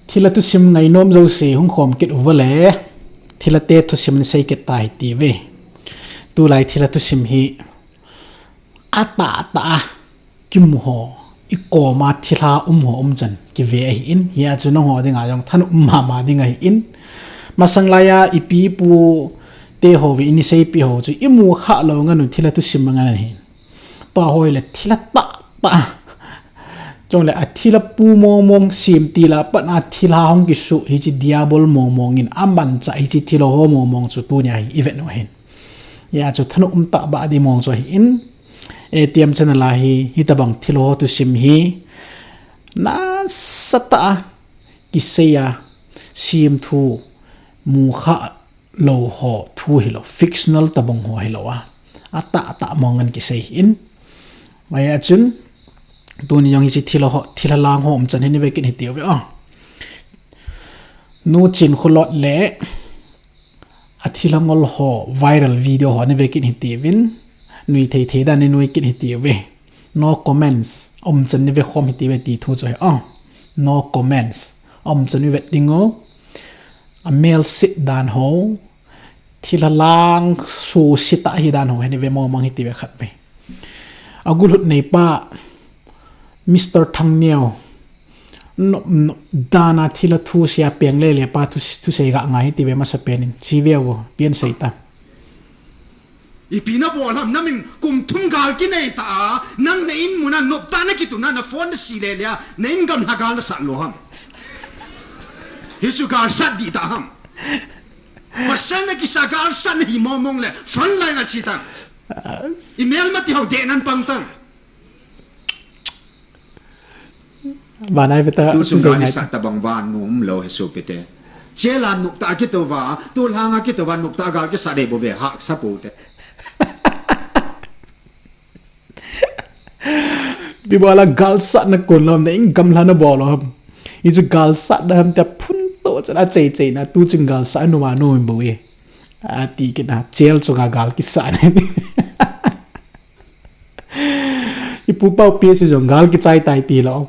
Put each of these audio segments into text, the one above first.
ทีละตุซิมไงโน้มเจ้าสีของขอมเก็ตอุวแลทีละเตตุซิมใส่เก็ตตายตีเวตูไลทีละตุซิมฮีอาตาตากิมหออีกอมาทีละหัวจันกิเวอินเฮียจุนหัวดิ่งอ่ะยังท่านมาดิ่งอินมาสังลายอีปีปูเตหอวิอินิเซปีหอจูอีมูข้าเรางั้นทีละตุซิมงั้นเห็นต่อหอยเลยทีละตาจงเลยทีละปูมองซิมทีละปัญหาทีละห้องกิสุฮิจิดิอาบอลมองอินอัมบันจะฮิจิทีละหัวมองจุดตัวใหญ่อีเวนต์เห็นเฮียจุดท่านตาบาดีมองจูอินเตรียมชนะลาฮิตาบังทีละหัวตุซิมฮีน่าสตากิเซียซิมทูมูข้าโลหอทูฮิโลฟิกชันนัลตะบงหอฮิโลวะอาตะมองกันกิเซียอินไม่อาจุนตัวนี้ยังฮิจิทีละลางหอมจันให้นิเวกินฮิเตียวไปนูจินคุลอดเละอาทิละงอลหอไวรัลวิดีโอหอนิเวกินฮิเตียวินนุยเทดานในนุยกินฮิเตียวเว no comments จันนิเวคอมฮิเตียวตีทูจอยno comments จันนิเวติงโอa male sit dan ho thila lang su sita hi dan ho hene ve mo mang hi ti ve khat be agul hut nei pa Mr Thangniao no dana thila thu sia peng le pa thu sei ga ngai ti ve ma sa penin chi ve wo pian sei ta ipina bolam namin kum thungal ki nei ta nang nein muna no ta na ki tu na phone si le ya nein gam hagal sa lo ham Hisu gar sat di taham. Pasal na kisa gar sat na himomong le front line at sitang. Email mati hau denan pangtang. Banay beta tu sungai sat tabang van num lo hisu pite. Jela nukta kito va tu hanga kito va nukta gar ki sa de bobe hak sapote. Bibala gal sat na kunlom na ingam lana bolom. Isu gal sat dam ta punจะได้เจนะตู้จึงกาลสายโนวาโนอิมบุยตีกินนะเจลสุกากาลกิสานนี่อีปูเป้าเปียสิจงกาลกิใจตายตีแล้ว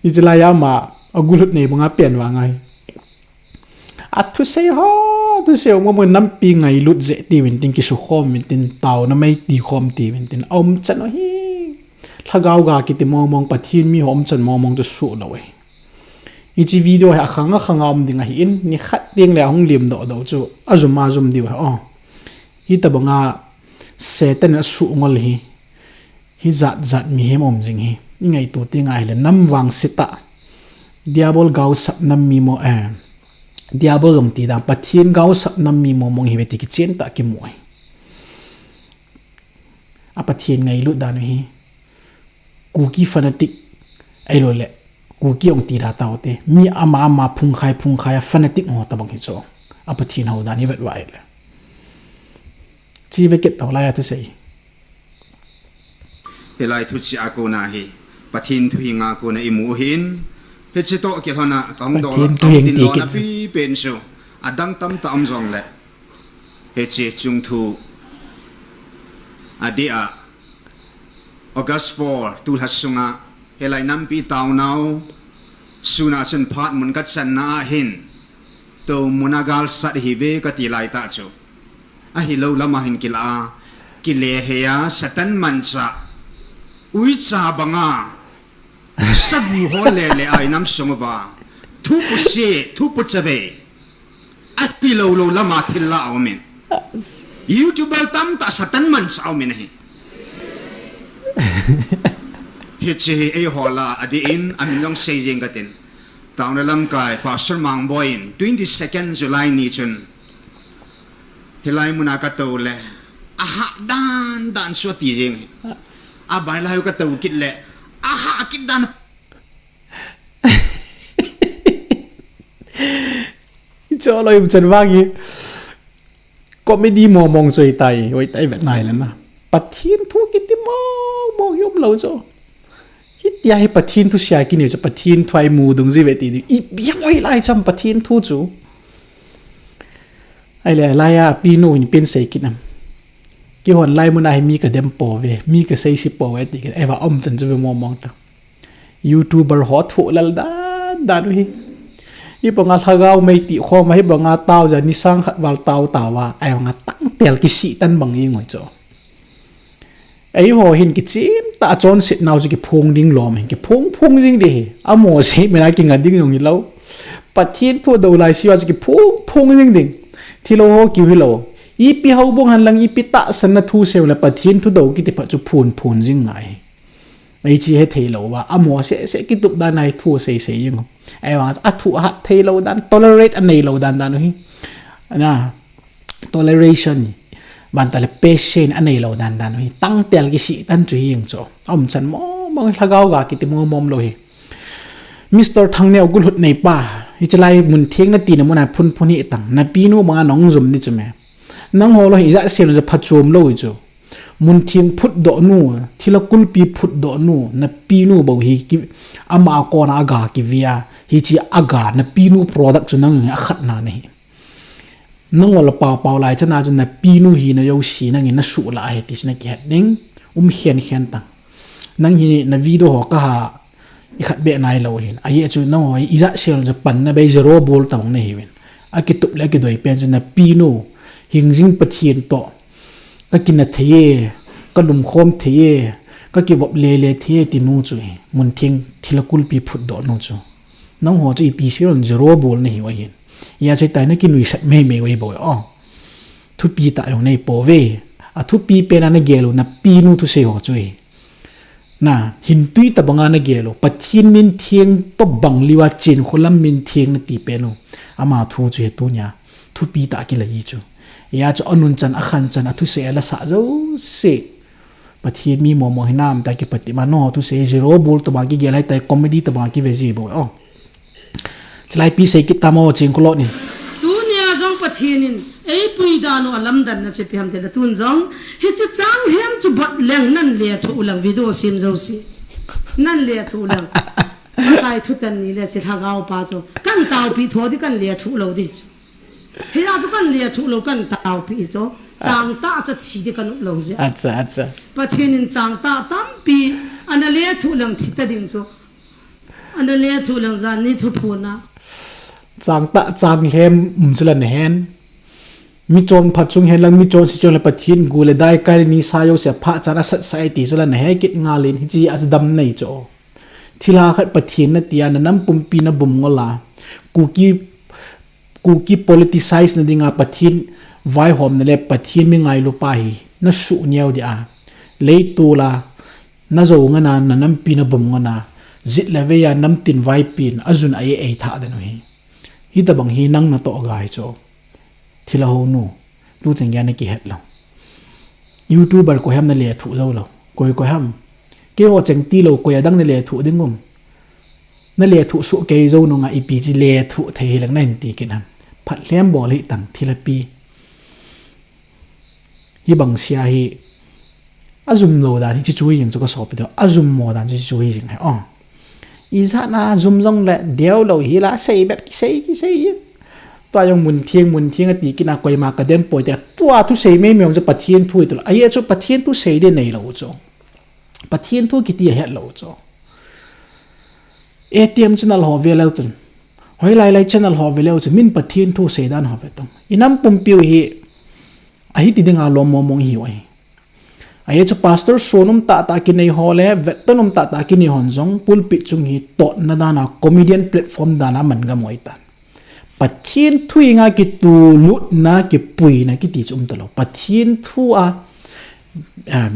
อีจะลายามาเอากุลุดเนี่ยมึงเปลี่ยนว่าไงทุเสียฮะทุเสียว่ามันน้ำปีไงลุดเจตีวินติงกิสุขอมวินตินเต่าน้ำไม่ตีขอมตีวินตินอมจันว่าฮีถ้ากาวกากิติมองปะทีนมีหอมจันมองจะสู้เลย อีจีวิดีโอข้างอมดิ่งหินนี่ขัดเตียงแล้วห้องเลียมดอกจู่อาจุมาจุมดีว่าฮิตบังอาเซตันสุงอลฮิจัดมีเหมอมจริงฮิยังไงตัวเตียงไงเลยน้ำวางสิตาดิอาบอลเกาสับน้ำมีโมดิอาบอลกำตีดังปัทเทียนเกาสับน้ำมีโมมองฮิเวติกิเจนตะกิมวยปัทเทียนไงลุดดานุฮิกูกี้ฟันติกไอโรเล่กูเกี่ยงตีดาตาวเตมีอามาพุงไข่ฟันติกหัวตะบังหิโซอปทีนหัวดานี่เวทไว้เลยชีวิตเก็บตัวไรอะทุเสยเฮลัยทุชีอากูนาฮีปทินทุหิงอากูนาอิมูหินเฮจิโตเกี่ยวนะต้องโดนต้องตินโดนปีเป็นชูอดังตั้มตั้มจงเลยเฮจิจุงทูอดีอาออกัส4ตุลาสุงาเฮลัยน้ำปีตาวนาวสุนัขชนพัดมันกัดสันนาหินตัวมุนากาลสัตฮิเวกติไลตาจูอะฮิโลละมาหินกิลากิเลเฮียสตันมันซาอุยซาบังอาสับหูฮอลเลไอน้ำสงวาทุบเสทุบเจเวอะฮิโลละมาทิลลาเอาเมนยูทูบตั้มตาสตันมันซาเอาเมนฮิเฮ็ดสิไอ้ฮอลาอดีอินอามิลองเซจิงกัตินตาวในลำกายฟาสมังบอยน์22 July นี้จนเฮลัยมุนากาโตเลอาหะดานสวตีจิงอาบายลายกาโตกิดเลอาหะกิดดานจอเลยจันว่างี้ก็ไม่ดีมองสวยไตไว้ไตแบบไหนแล้วนะปัททีนทุกิติมองยมเราจ้ะฮิตยาให้ปัททีนทุเสียกินอยู่จะปัททีนถอยมูดุงซีเวตีดิอียังไว้ไล่จำปัททีนทุจู่ไอ้เลยไล่ปีโน่นี่เป็นเสกินนะกี่คนไล่มันไอ้มีกระเด็มปอเวมีกระเซซิปอเวติกันไอ้ว่าจันจะไปมองตายูทูบเบอร์ฮอตถูกแล้วด้านด้วย i panga thagau mei ti kho ma hi banga tau ja ni sang khat wal tau tawa ai nga tang tel ki si tan bang i ngoi cho ai ho hin ki chim ta chon sit nau ji ki phung ding lom ki phung ding de amo se me na ki nga ding yong i lo pathin thu do lai si wa ji ki phung ding thilo ho ki hi lo i pi hau bong han lang i pi ta san na thu se la pathin thu do ki ti pa chu phun jing ngai ai chi he thelo wa amo se ki tup da nai thu se yong ai wa a thu ha thelo dan tolerate an nei lo dan hi na toleration ban ta le patient an nei lo dan hi tang tel ki si tan chu ying cho chan mo thagau ga ki ti mom lo hi Mr. Thangneu gul hut nei pa hi chalai mun thieng na ti na mona phun hi tang na pi nu ma nong zum ni chume nang ho lo hi ja sel ja phachum lo hi chu mun thieng phut do nu thila kul pi phut do nu na pi nu bo hi ki ama ko na ga ki via hi chi aga na pi nu product chu nang a khat na nei nang wala pa lai chana chu na pi nu hi na yo si na ngi na su la he ti na ki het ding hian tang nang hi na video ho ka ha i khat be nai lo hin ai chu no i ja sel ja pan na be zero bol tang nei hi wen a ki tup le ki doi pen chu na pi nu hingjing pathian to ka kin na the ka lum khom the ka ki bob le the ti nu chu mun thing thilakul pi phut do nu chu nang ho chu i pi sel zero bol nei wa hin ya chai tai na ki nui sat me we bo thu pi ta yo nei po ve a thu pi pe na gelo na pi nu tu se ho chui na hin tui ta banga na gelo pathin min thieng to bang liwa chin kholam min thieng na ti pe no ama thu chu he tu nya thu pi ta ki la yi chu ya chu anun chan a khan chan a thu se la sa zo se pathin mi mo hinam ta ki pati ma no tu se zero bol to ba ki gelai tai comedy to ba ki ve ji bo chlai pi sei ki tamo ching ko lo ni tu nia jong pathinin ei pui da no alam dan na che piam te la tun jong he che chang hem chu bat leng nan le thu ulang video sim zo si nan le thu ulang kai thu tan ni le che thagao pa cho kan tau pi tho di kan le thu lo di he ya chu kan le thu lo kan tau pi cho chang ta cho chi di kan lo ja acha pathinin chang ta tam pi ana le thu lang thi ta ding cho ana le thu lang za ni thu phu na chang hem chlan hen mi chon phachung hen lang mi chon si chon la pathin gule dai kai ni sa yo se pha chana sat sai ti chlan he kit ngalin hi chi az dam nei cho thila khat pathin na tia na nam pumpi na bum ngola kuki politicize na dinga pathin vai hom na le pathin mi ngai lu pa hi na su nyau dia le tu la na zo nga na nam pi na bum ngona zit la ve ya nam tin vai pin azun ai tha da no hi ta bang hi nang na to gai cho thila ho nu tu chang ya na ki het lo youtuber ko ham na le thu zo lo ko ham ke ho chang ti lo ko ya dang na le thu dingum na le thu su ke zo no nga ip ji le thu the lang nan ti kin ham phat lem bo le tang thila pi hi bang sia hi azum lo da hi chi chui jing chu ko so pi do azum mo dan chi chui jing hai isa na zoom jong le deu lo hi la sei bep ki sei to yong mun thieng ati kina koi ma ka dem poi te tua tu sei me me jo pathian thu to ai chu pathian tu sei de nei lo cho pathian thu ki ti het lo cho ATM channel ho ve lo chen hoi lai channel ho ve lo chen min pathian thu sei dan ho ve tong inam pum piu hi ai ti dinga lo mong hi oi ai chu pastor sonum ta ki nei hole vetonum ta ki ni hon jong pulpit chung hi to na dana comedian platform dana man ga moi tan pathin thui nga ki tu lut na ki pui na ki ti chum talo pathin thu a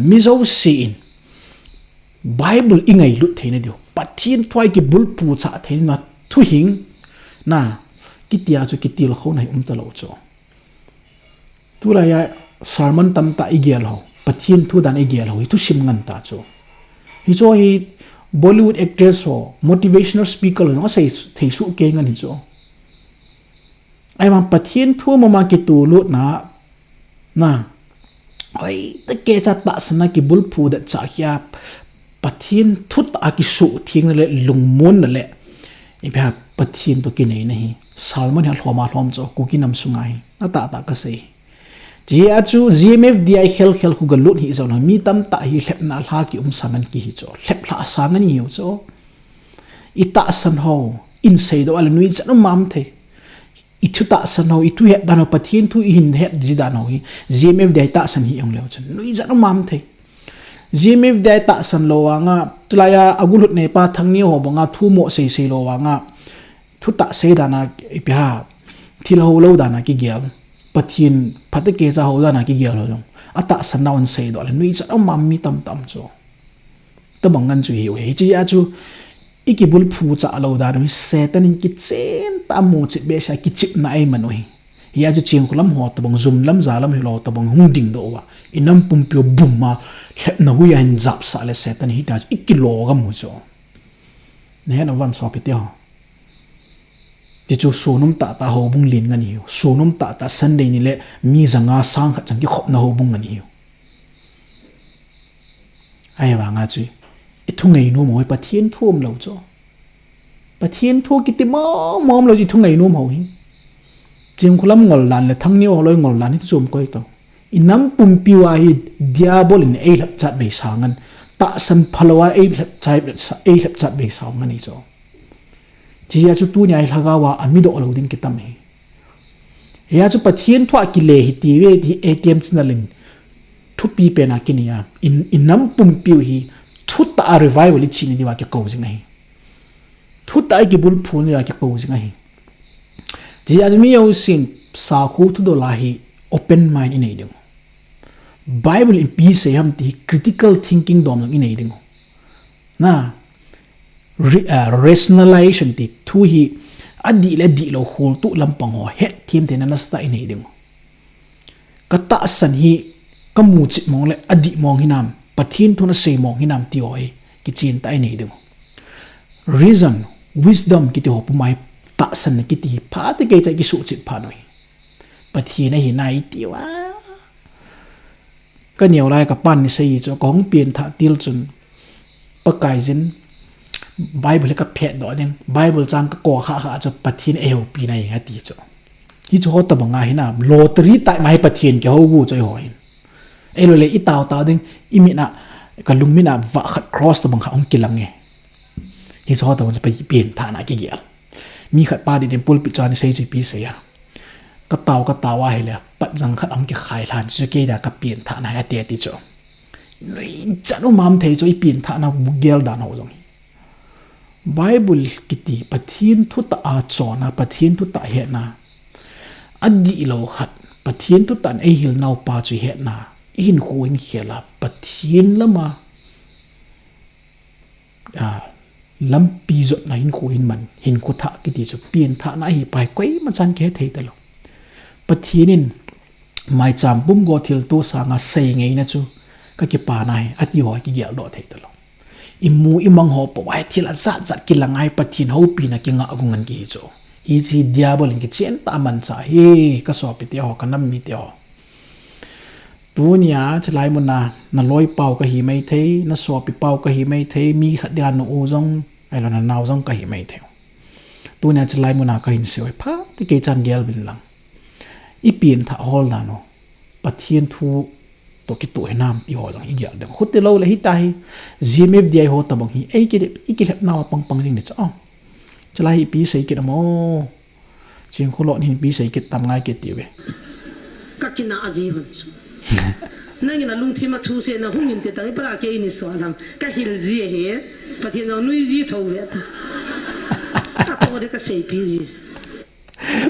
mizo sin bible ingai lut theina dio pathin thwai ki bul pu cha theina thu hing na ki tia chu ki til kho nai talo cho tu la ya sermon tam ta igel ho pathin thu dan igel ho tu sim ngan ta cho hi cho hi Bollywood actress ho motivational speaker no sei thei su ke ngan hi cho ai ma pathin thu ma ki tu lut na oi ta ke cha ta sana ki bul phu da cha kya pathin thu ta ki su thing le lungmon le i ba pathin to ki nei nahi salmon hal hloma hlom cho ku ki nam sungai ta ka sei ji achu gmf di khel ku galut hi zo na mi tam ta hi hlep na hla ki sangan ki hi cho hlep hla sangan hi cho ita san ho in sei do ala nui chanu mam the ithu ta san ho ithu he dan ho pathin thu hin he ji dan ho hi gmf dai ta san hi ong leo chan nui chanu mam the gmf dai ta san lo wa nga tulaya agulut ne pa thangni ho bonga thu mo sei sei lo wa nga thu ta sei dana ipha thil ho lo dana ki gyal pathin phatake cha ho dana ki gyal lo ata san na on sei do ala nui chanu mam mi tam tam cho ta bangan chu hi he chi a chu ikibul phu cha lo da no satan in kitchen ta mo che be sha ki chip na ai manoi ya ju ching kulam ho ta bang zum lam za lam hi lo ta bang hung ding do wa inam pum pyo bum ma hlep na hu ya hin zap sa le satan hi ta ikilo ga mu cho ne na wan so pite ho ti chu sonum ta ta ho bung lin ngani hi sonum ta ta sunday ni le mi zanga sang kha chang ki khop na ho bung ngani hi ai wa nga chu ithungai no moi pathian thum lo cho pathian thu ki ti mom lo ji thungai no mo hi chim khulam ngol lan le thangni o loi ngol lan ni chum koi to inam pum piwa hi diabol in ei lap chat be sangan ta san phalawa ei lap chat be sangan ni cho ji ya chu tu nyai thaga wa ami do lo ding ki tam hi ya chu pathian thwa ki le hi ti we di atm chinalin thu pi pe na ki ni ya inam pum piu hi thutta a revival chi ni wa ke ko jing nei thutta ai ki bul phun ya ke ko jing nei ji ajmi yo sin sa khu thu do la hi open mind in ei bible in peace yam ti critical thinking dom in ei ding na rationalization ti thu hi adi le di lo hol tu lampang ho het thim te na sta in ei ding kata san hi kamu chi mong le adi mong hinam pathin thuna sei mong hinam ti oi ki chin tai nei ding reason wisdom ki ti hop mai ta san ki ti pha te ke cha ki su chi pha noi pathin na hi nai ti wa ka niau lai ka pan ni sei cho kong pien tha til chun pakai jin bible ka phet do ding bible chang ka ko ha cho pathin eu pi nai ha ti cho hi cho ta banga hina lottery tai mai pathin ke ho gu choi hoi elo le itaw taw ding imina kalumina va khat cross to bang ong kilang nge hi so ta won pa pien tha na ki gyal mi khat pa di den pul pi chan sei ji pi se ya ka taw wa hele pat jang khat ong ki khai than su ke da ka pien tha na ate ti cho nei chanu mam thei cho i pien tha na bu gyal dan ho jong bible kiti pathin thu ta a chona pathin thu ta he na adi lo khat pathin thu tan e hil nau pa chu he na in huin khela pathin lama lampi zot na in huin man hin ko tha ki ti chu pien tha na hi pai koi ma chan ke thei ta lo pathinin mai cham bum go thil tu sanga sei ngei na chu ka ki pa nai ati ho ki gyal do thei ta lo imu imang ho po wai thil a zat zat ki langai pathin ho pi na ki nga agungan ki cho hi chi diabol in ki chen ta man cha he ka so pi te ho ka nam mi te ho tunia chlai muna na loi pau ka hi mai thei na so pi pau ka hi mai thei mi khat dia no ozong ai lo na naw jong ka hi mai theu tunia chlai muna ka hin soi pha ti ke chan gel bin lang i pin tha hol da no pathian thu to ki to enam ti ho jong i gyal de khut te lo le hi ta hi gmf dai ho ta bang hi ei ki lep naw pang pang jing de cha chlai pi sei ki mo jing kholo ni pi sei ki tam ngai ki ti we ka kina ajiban nangin alung thima thu se na hungin te tang para ke ni so alam ka hil ji he pathin no nui ji tho we ta to de ka sei pi ji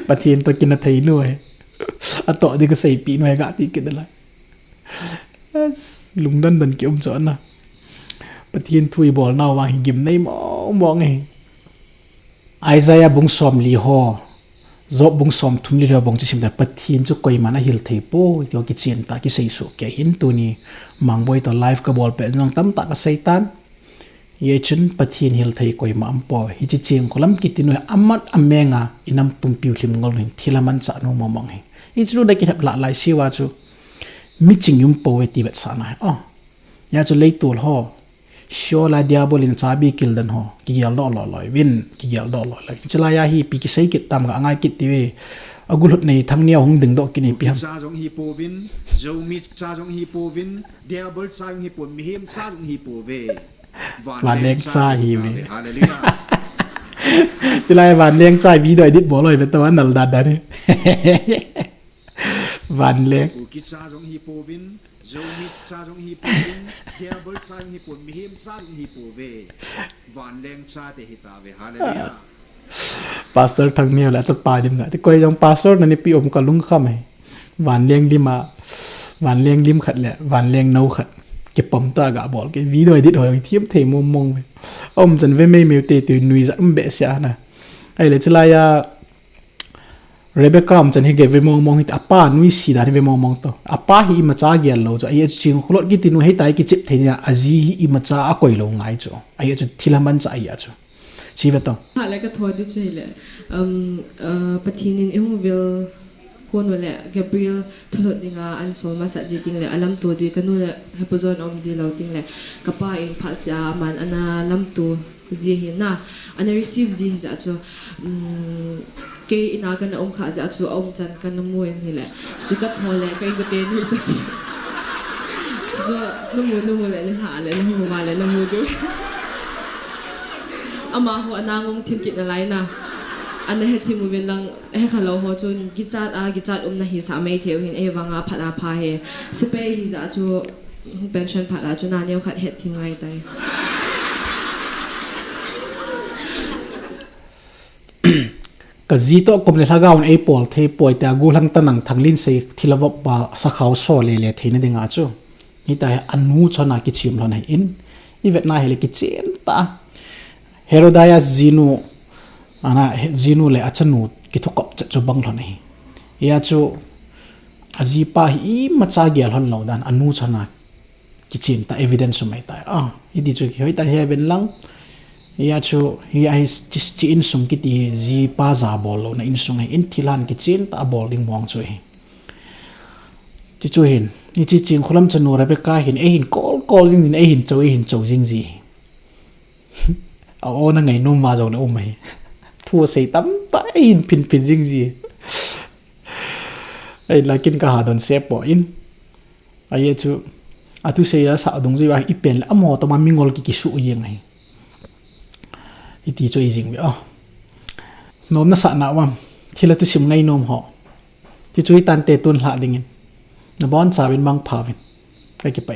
pathin to kin thei loi a to de ka sei pi noi ga ti ke de la lung dan ki om chon na pathin thui bol naw wa hi gim nei mo nge Isaiah bung som li ho zob bung som thum li bong chi sim da pathin chu koi mana hil thei po yo ki chen ta ki sei su ke hin tu ni mangboi to live ka bol pe nang tam ta ka seitan ye chun pathin hil thei koi ma am po hi chi ching kolam ki tinu amat amenga inam pum piu hlim ngol hin thilaman cha no mo mong hi i chu da ki hap la lai siwa chu mi ching yum po we ti bet sa na ya chu lei tul ho sho la diabol in chabi kil dan ho ki yal do lo loi win ki yal do lo lai chla ya hi pi ki sei ki tam ga ngai ki ti we agul nei thang niaw hung ding do ki ni pi ham sa jong hi po win zo mi sa jong hi po win diabol sa jong hi po mi hem sa jong hi po we wa nek sa hi we hallelujah จะไล่วันเลี้ยงใจวีด้วยดิบบ่ลอยเป็นตัวนั่นดัดนี่วันเลี้ยง u ki cha jong hi po win zo mi cha jong hi po win dia bol cha hi po mi him cha hi po ve van leng cha te hi ta ve hallelujah pastor ทางนี้แหละจะปาดิมกะแต่ก้อยยัง pastor นั่นนี่ปีอมกะลุงค่ำให้วันเลี้ยงดิมาวันเลี้ยงดิมขัดแหละวันเลี้ยงเนาขัดเก็บปมตากะบอกแกวีด้วยดิดหอยเทียมเทมมงๆอมจันเวไม่มีเตตุนุยจะเบะเสียนะไอ้เลยจะลายาเรเบคก้ามันจะให้เก็บเวมองๆฮิตอาป้านุยสีดานี่เวมองๆต่ออาป้าฮิมาจ้าเกียร์เราจ้ะไอ้จริงคนรถกิตินุให้ตายกิจิบเทียนอาจีฮิมาจ้าก่อยลงไงจ้ะไอ้จุดที่ละมันจะไอ้จ้ะชีวิตต้องหาแล้วก็ทอดด้วยแหละปฏินินเอฮงวิลคนว่าแหละแกเบรียลทอดนี่งาอันโซมาสัจจิงแหละอลัมตัวดีกันนู่นแหละให้ผู้จอนอมจีเราติงแหละกับป้าเองพัสยามันอันน่ะลัมตัวจีเห็นนะอันน่ะ receive จีจะจ้ะเกย์อินากันอมขาจะจ้ะอมจันกันน้ำมวยนี่แหละสุกัดทอแหละก็อีกเตนอยู่สักจ้ะน้ำมูแหละนี่หาเลยน้ำมูมาเลยน้ำมูด้วยอามาหัวนางงทีมกิจอะไรนะอันนี้ให้ทีมวินลังให้เขาเราหัวจนกิจจัดนะฮิสาไม่เที่ยวเห็นวังอาพัดอาพายสเปย์ฮิจะจูเป็นชันพัดอาจูนานเดียวขัดเห็ดทิ้งไงไตก็จีโต้กลมเลยถ้าก้าวไอ้ปอลเทปอยแต่กูทั้งตะนังทั้งลิ้นเสกที่เราบอกว่าสักเขาโซ่เลยเทนี่เด้งอาจูนี่แต่อันนู้ชนะกิจชิมเราไหนอินอีเวทน่าเฮลิกิจเจนตาเฮโรไดอาจีนูอันน่ะจีนูเลยอาจจะนูกิทุกข์จะบังหล่นนี่ยาจูอาจีป้าฮีมาจากเกี่ยวหล่นเราดันอันนู้ชนะกิจชิมแต่ evidence ไม่ตายอีดีจูกี่แต่เฮเป็นลังยาจูฮีไอจีอินสุงกิตีจีป้าซาบอลเราในอินสุงให้อินทิลันกิจชิมแต่บอลดิ้งมองช่วยจิจูเห็นนี่จริงคนลำจะนูอะไรไปกล้าเห็นเห็นกอลจริงๆเห็นโจจริงจีเอานั่งไงนุ่มมาจากนั้นไหมทั่วใส่ตั้มไปอินพินจริงจีไอ้ลักกินก็หาโดนเซฟบ่อินไอ้จูอาตุเสียสาวดงจีว่าอีเป็นแล้วหมอตัวมันมีงอลกิสุยังไงอีตีโจจริงไปนมน่าสะนะว่าที่เราตุชิมไงนมห่อที่ช่วยตันเตตุนหละดิ่งนบอนสาวินบางผาวินไปเก็บไป